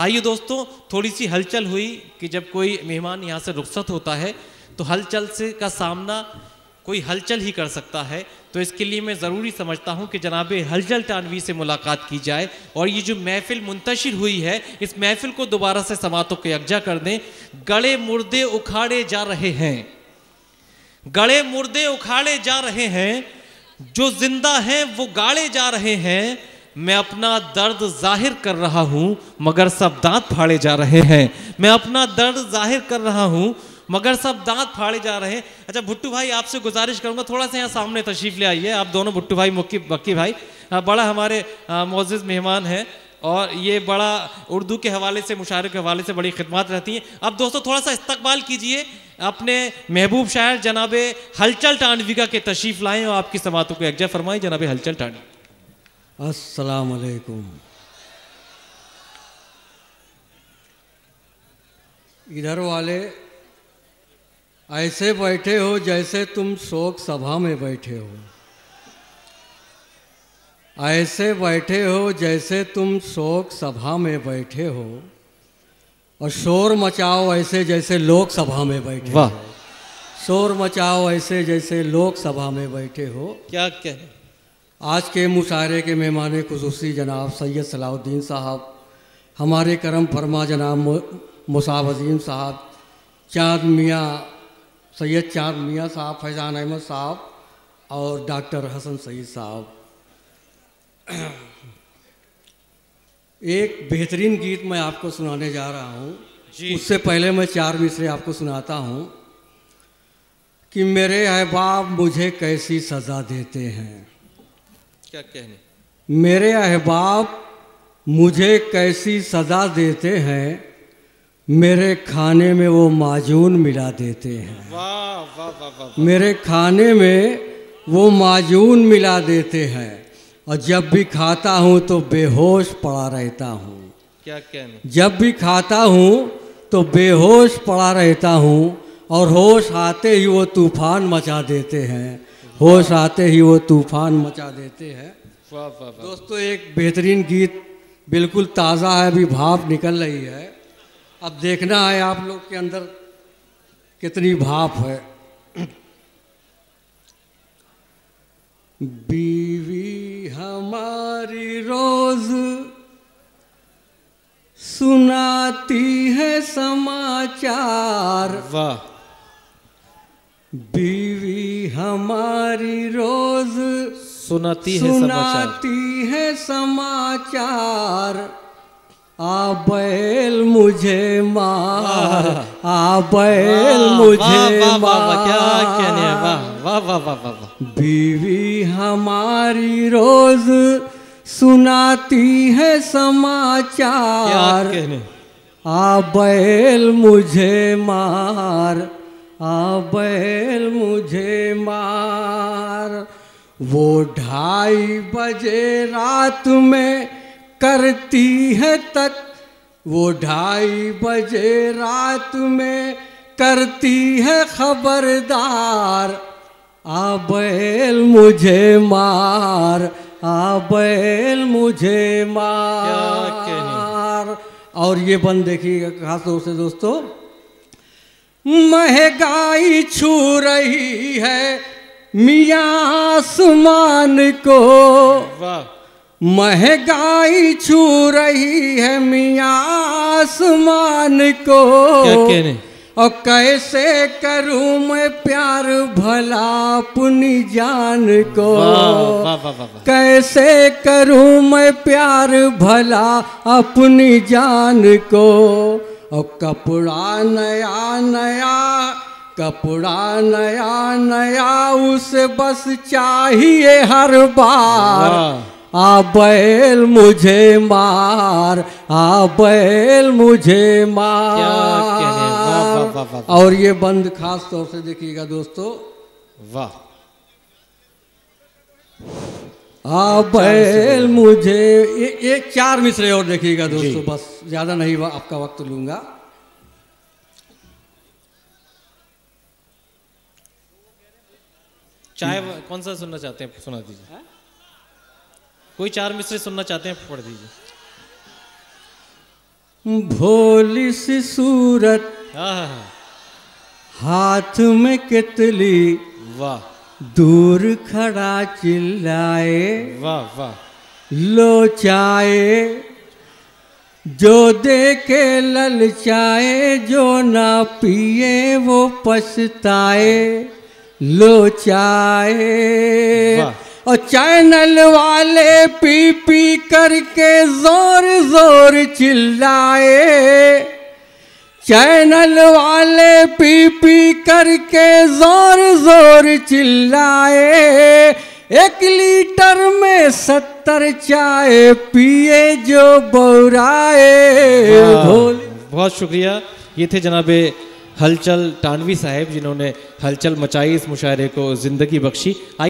आइए दोस्तों, थोड़ी सी हलचल हुई कि जब कोई मेहमान यहाँ से रुखसत होता है तो हलचल से का सामना कोई हलचल ही कर सकता है। तो इसके लिए मैं ज़रूरी समझता हूँ कि जनाब हलचल टानवी से मुलाकात की जाए और ये जो महफिल मुंतशिर हुई है इस महफिल को दोबारा से समातों के यकजा कर दें। गड़े मुर्दे उखाड़े जा रहे हैं, गड़े मुर्दे उखाड़े जा रहे हैं, जो जिंदा हैं वो गाड़े जा रहे हैं। मैं अपना दर्द जाहिर कर रहा हूं मगर सब दांत फाड़े जा रहे हैं। मैं अपना दर्द जाहिर कर रहा हूं मगर सब दांत फाड़े जा रहे हैं। अच्छा भुट्टू भाई, आपसे गुजारिश करूंगा थोड़ा सा यहाँ सामने तशरीफ ले आइए। आप दोनों भुट्टू भाई मक्की भाई बड़ा हमारे मोअज़्ज़िज़ मेहमान हैं और ये बड़ा उर्दू के हवाले से, मुशायरे के हवाले से बड़ी खिदमत रहती हैं। अब दोस्तों थोड़ा सा इस्तकबाल कीजिए अपने महबूब शायर जनाबे हलचल टानवीका के तशरीफ लाएं और आपकी समातों को यकजा फरमाएं। जनाबे हलचल टानवी। अस्सलाम वालेकुम। इधर वाले ऐसे बैठे हो जैसे तुम शोक सभा में बैठे हो, ऐसे बैठे हो जैसे तुम शोक सभा में बैठे हो, और शोर मचाओ ऐसे जैसे लोक सभा में बैठे हो। शोर मचाओ ऐसे जैसे लोक सभा में बैठे हो। क्या कहें। आज के मुशायरे के मेहमान खुसूसी जनाब सैयद सलाहुद्दीन साहब, हमारे करम फरमा जनाब मुसाब अजीम साहब, चाँद मियाँ सैयद चाँद मियाँ साहब, फैज़ान अहमद साहब और डॉक्टर हसन सईद साहब। एक बेहतरीन गीत मैं आपको सुनाने जा रहा हूँ। उससे पहले मैं 4 मिसरे आपको सुनाता हूँ कि मेरे अहबाब मुझे कैसी सज़ा देते हैं। क्या कहने। मेरे अहबाब मुझे कैसी सज़ा देते हैं, मेरे खाने में वो माजून मिला देते हैं। वाह वाह वाह वाह। मेरे खाने में वो माजून मिला देते हैं और जब भी खाता हूँ तो बेहोश पड़ा रहता हूँ। क्या कहने। जब भी खाता हूँ तो बेहोश पड़ा रहता हूँ और होश आते ही वो तूफान मचा देते हैं। होश आते ही वो तूफान मचा देते हैं। वाह वाह वाह। दोस्तों एक बेहतरीन गीत, बिल्कुल ताज़ा है, अभी भाप निकल रही है। अब देखना है आप लोग के अंदर कितनी भाप है। बीवी हमारी रोज सुनाती है समाचार। वाह। बीवी हमारी रोज सुनाती है समाचार। आ बैल मुझे मार, आ बैल मुझे मार। क्या कहने। वाह वाह वाह वाह वाह। बीवी हमारी रोज सुनाती है समाचार। क्या कहने। आ बैल मुझे मार, आ बैल मुझे मार। वो 2:30 बजे रात में करती है तक, वो 2:30 बजे रात में करती है खबरदार। आ बैल मुझे मार, आ बैल मुझे मार। और ये बंद देखिएगा खास तौर से दोस्तों। महंगाई छू रही है मियाँ आसमान को। वाह। महंगाई छू रही है मियाँ आसमान को। क्या कहने। और कैसे करूं मैं प्यार भला अपनी जान को। वाह वाह वाह। कैसे करूं मैं प्यार भला अपनी जान को। और कपड़ा नया नया, कपड़ा नया नया उसे बस चाहिए हर बार। आ बैल मुझे मार, आ बैल मुझे मार। वाह वाह वाह। और ये बंद खास तौर से देखिएगा दोस्तों। वाह। आ बैल मुझे ये 4 मिसरे और देखिएगा दोस्तों, बस ज़्यादा नहीं आपका वक्त लूँगा। चाय कौन सा सुनना चाहते हैं, सुना दीजिए। कोई 4 मिसरे सुनना चाहते हैं, पढ़ दीजिए। भोली सी सूरत आहा, हाथ में कितली, वाह दूर खड़ा चिल्लाए, वाह वाह, लो चाहे जो दे के ललचाए, जो ना पिए वो पछताए, लो चाहे। वाह। और चैनल वाले पी पी करके जोर जोर चिल्लाए, चैनल वाले पी पी करके जोर जोर चिल्लाए, 1 लीटर में 70 चाय पिए जो बौराए। बहुत शुक्रिया। ये थे जनाबे हलचल टानवी साहब, जिन्होंने हलचल मचाई, इस मुशायरे को जिंदगी बख्शी।